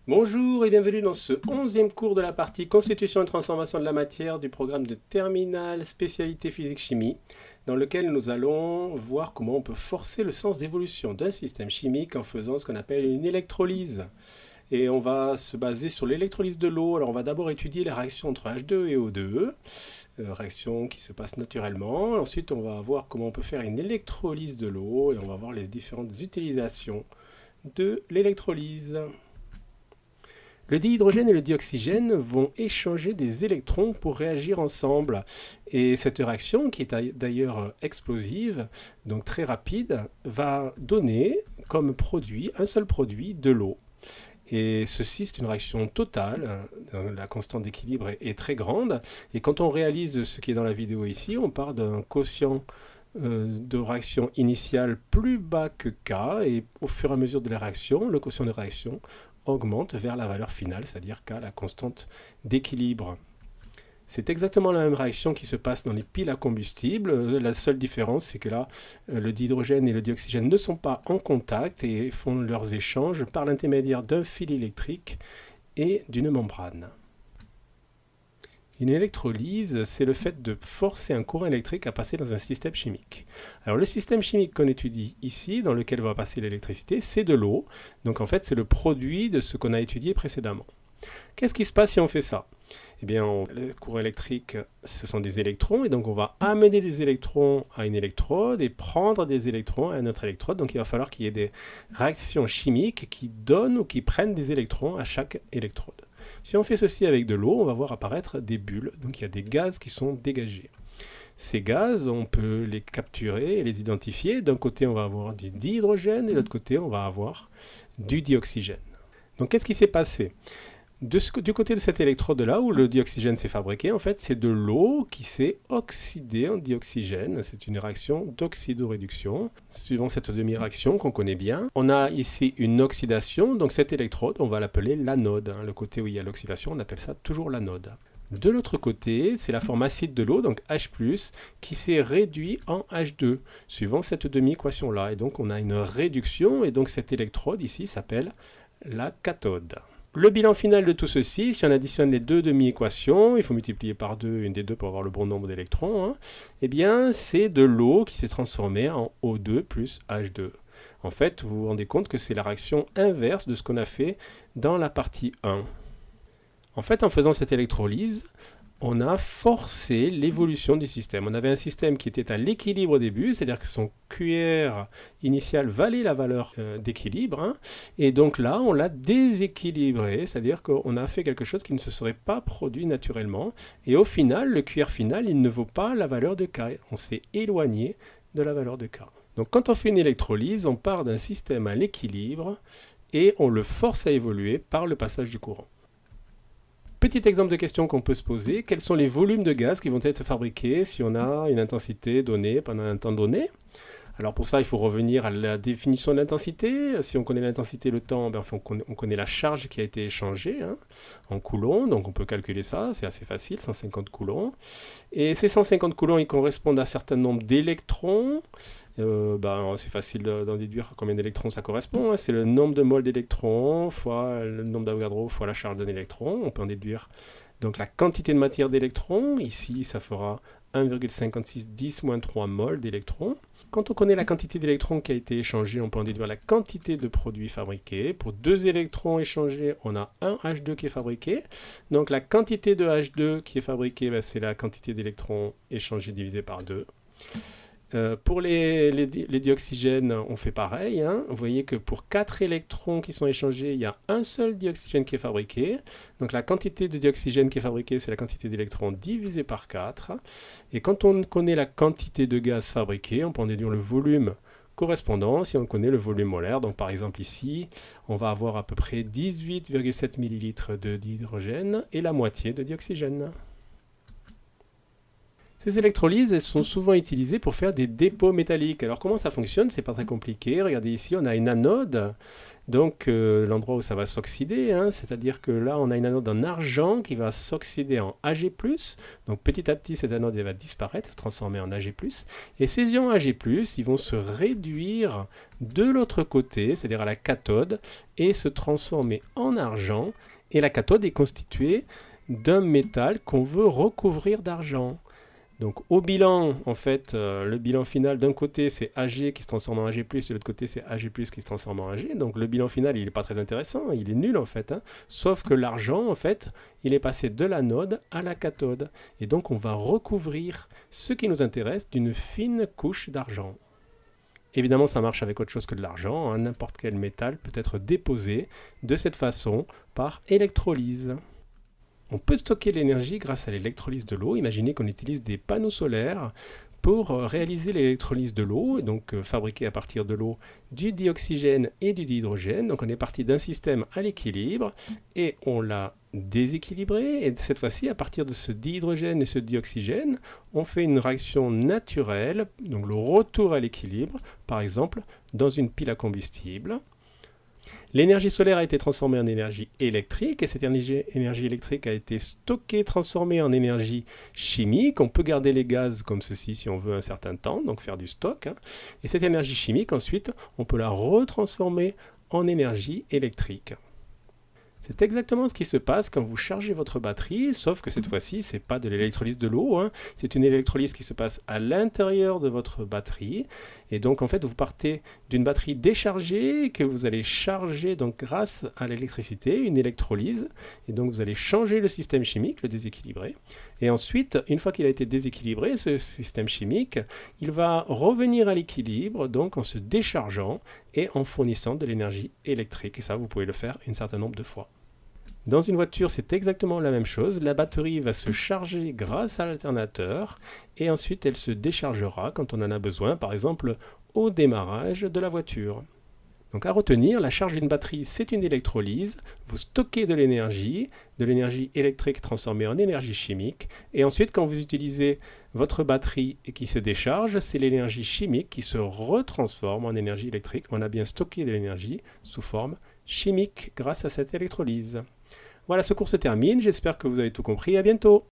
Bonjour et bienvenue dans ce 11e cours de la partie Constitution et transformation de la matière du programme de terminale spécialité physique-chimie, dans lequel nous allons voir comment on peut forcer le sens d'évolution d'un système chimique en faisant ce qu'on appelle une électrolyse. Et on va se baser sur l'électrolyse de l'eau. Alors on va d'abord étudier la réaction entre H2 et O2, réaction qui se passe naturellement. Ensuite on va voir comment on peut faire une électrolyse de l'eau et on va voir les différentes utilisations de l'électrolyse. Le dihydrogène et le dioxygène vont échanger des électrons pour réagir ensemble. Et cette réaction, qui est d'ailleurs explosive, donc très rapide, va donner comme produit, un seul produit, de l'eau. Et ceci, c'est une réaction totale. La constante d'équilibre est très grande. Et quand on réalise ce qui est dans la vidéo ici, on part d'un quotient de réaction initiale plus bas que K. Et au fur et à mesure de la réaction, le quotient de réaction augmente vers la valeur finale, c'est-à-dire K, la constante d'équilibre. C'est exactement la même réaction qui se passe dans les piles à combustible. La seule différence, c'est que là, le dihydrogène et le dioxygène ne sont pas en contact et font leurs échanges par l'intermédiaire d'un fil électrique et d'une membrane. Une électrolyse, c'est le fait de forcer un courant électrique à passer dans un système chimique. Alors le système chimique qu'on étudie ici, dans lequel va passer l'électricité, c'est de l'eau. Donc en fait, c'est le produit de ce qu'on a étudié précédemment. Qu'est-ce qui se passe si on fait ça? Eh bien, le courant électrique, ce sont des électrons, et donc on va amener des électrons à une électrode et prendre des électrons à une autre électrode. Donc il va falloir qu'il y ait des réactions chimiques qui donnent ou qui prennent des électrons à chaque électrode. Si on fait ceci avec de l'eau, on va voir apparaître des bulles. Donc il y a des gaz qui sont dégagés. Ces gaz, on peut les capturer et les identifier. D'un côté, on va avoir du dihydrogène et de l'autre côté, on va avoir du dioxygène. Donc qu'est-ce qui s'est passé? Du côté de cette électrode-là, où le dioxygène s'est fabriqué, en fait, c'est de l'eau qui s'est oxydée en dioxygène. C'est une réaction d'oxydoréduction. Suivant cette demi-réaction qu'on connaît bien, on a ici une oxydation. Donc cette électrode, on va l'appeler l'anode. Le côté où il y a l'oxydation, on appelle ça toujours l'anode. De l'autre côté, c'est la forme acide de l'eau, donc H+, qui s'est réduit en H2, suivant cette demi-équation-là. Et donc on a une réduction, et donc cette électrode ici s'appelle la cathode. Le bilan final de tout ceci, si on additionne les deux demi-équations, il faut multiplier par 2, une des deux pour avoir le bon nombre d'électrons, eh bien c'est de l'eau qui s'est transformée en O2 plus H2. En fait, vous vous rendez compte que c'est la réaction inverse de ce qu'on a fait dans la partie 1. En fait, en faisant cette électrolyse, on a forcé l'évolution du système. On avait un système qui était à l'équilibre au début, c'est-à-dire que son QR initial valait la valeur d'équilibre, et donc là, on l'a déséquilibré, c'est-à-dire qu'on a fait quelque chose qui ne se serait pas produit naturellement, et au final, le QR final, il ne vaut pas la valeur de K. On s'est éloigné de la valeur de K. Donc quand on fait une électrolyse, on part d'un système à l'équilibre, et on le force à évoluer par le passage du courant. Petit exemple de question qu'on peut se poser, quels sont les volumes de gaz qui vont être fabriqués si on a une intensité donnée pendant un temps donné? Alors pour ça, il faut revenir à la définition de l'intensité. Si on connaît l'intensité, le temps, on connaît la charge qui a été échangée en coulombs, donc on peut calculer ça, c'est assez facile, 150 coulombs. Et ces 150 coulombs, ils correspondent à un certain nombre d'électrons. C'est facile d'en déduire combien d'électrons ça correspond. C'est le nombre de moles d'électrons fois le nombre d'Avogadro fois la charge d'un électron. On peut en déduire donc la quantité de matière d'électrons. Ici, ça fera 1,56 10-3 moles d'électrons. Quand on connaît la quantité d'électrons qui a été échangée, on peut en déduire la quantité de produits fabriqués. Pour 2 électrons échangés, on a un H2 qui est fabriqué. Donc la quantité de H2 qui est fabriquée, c'est la quantité d'électrons échangés divisé par 2. Pour les dioxygènes, on fait pareil. Vous voyez que pour 4 électrons qui sont échangés, il y a un seul dioxygène qui est fabriqué. Donc la quantité de dioxygène qui est fabriquée, c'est la quantité d'électrons divisé par 4. Et quand on connaît la quantité de gaz fabriqué, on peut en déduire le volume correspondant si on connaît le volume molaire. Donc par exemple ici, on va avoir à peu près 18,7 ml de dihydrogène et la moitié de dioxygène. Ces électrolyses, elles sont souvent utilisées pour faire des dépôts métalliques. Alors comment ça fonctionne? C'est pas très compliqué. Regardez ici, on a une anode Donc l'endroit où ça va s'oxyder, hein, c'est-à-dire que là on a une anode en argent qui va s'oxyder en Ag+, donc petit à petit cette anode elle va disparaître, se transformer en Ag+, et ces ions Ag+, ils vont se réduire de l'autre côté, c'est-à-dire à la cathode, et se transformer en argent, et la cathode est constituée d'un métal qu'on veut recouvrir d'argent. Donc au bilan, en fait, le bilan final d'un côté c'est Ag qui se transforme en Ag+, et de l'autre côté c'est Ag+, qui se transforme en Ag. Donc le bilan final il n'est pas très intéressant, il est nul en fait. Hein. Sauf que l'argent en fait, il est passé de l'anode à la cathode. Et donc on va recouvrir ce qui nous intéresse d'une fine couche d'argent. Évidemment ça marche avec autre chose que de l'argent, hein. N'importe quel métal peut être déposé de cette façon par électrolyse. On peut stocker l'énergie grâce à l'électrolyse de l'eau. Imaginez qu'on utilise des panneaux solaires pour réaliser l'électrolyse de l'eau, et donc fabriquer à partir de l'eau du dioxygène et du dihydrogène. Donc on est parti d'un système à l'équilibre et on l'a déséquilibré. Et cette fois-ci, à partir de ce dihydrogène et ce dioxygène, on fait une réaction naturelle, donc le retour à l'équilibre, par exemple dans une pile à combustible. L'énergie solaire a été transformée en énergie électrique et cette énergie électrique a été stockée, transformée en énergie chimique. On peut garder les gaz comme ceci si on veut un certain temps, donc faire du stock. Hein. Et cette énergie chimique, ensuite, on peut la retransformer en énergie électrique. C'est exactement ce qui se passe quand vous chargez votre batterie, sauf que cette fois-ci, ce n'est pas de l'électrolyse de l'eau, hein. C'est une électrolyse qui se passe à l'intérieur de votre batterie. Et donc, en fait, vous partez d'une batterie déchargée que vous allez charger donc, grâce à l'électricité, une électrolyse. Et donc, vous allez changer le système chimique, le déséquilibrer. Et ensuite, une fois qu'il a été déséquilibré, ce système chimique, il va revenir à l'équilibre, donc en se déchargeant et en fournissant de l'énergie électrique. Et ça, vous pouvez le faire un certain nombre de fois. Dans une voiture, c'est exactement la même chose. La batterie va se charger grâce à l'alternateur et ensuite elle se déchargera quand on en a besoin, par exemple au démarrage de la voiture. Donc à retenir, la charge d'une batterie, c'est une électrolyse. Vous stockez de l'énergie électrique transformée en énergie chimique. Et ensuite, quand vous utilisez votre batterie et qui se décharge, c'est l'énergie chimique qui se retransforme en énergie électrique. On a bien stocké de l'énergie sous forme chimique grâce à cette électrolyse. Voilà, ce cours se termine. J'espère que vous avez tout compris. À bientôt.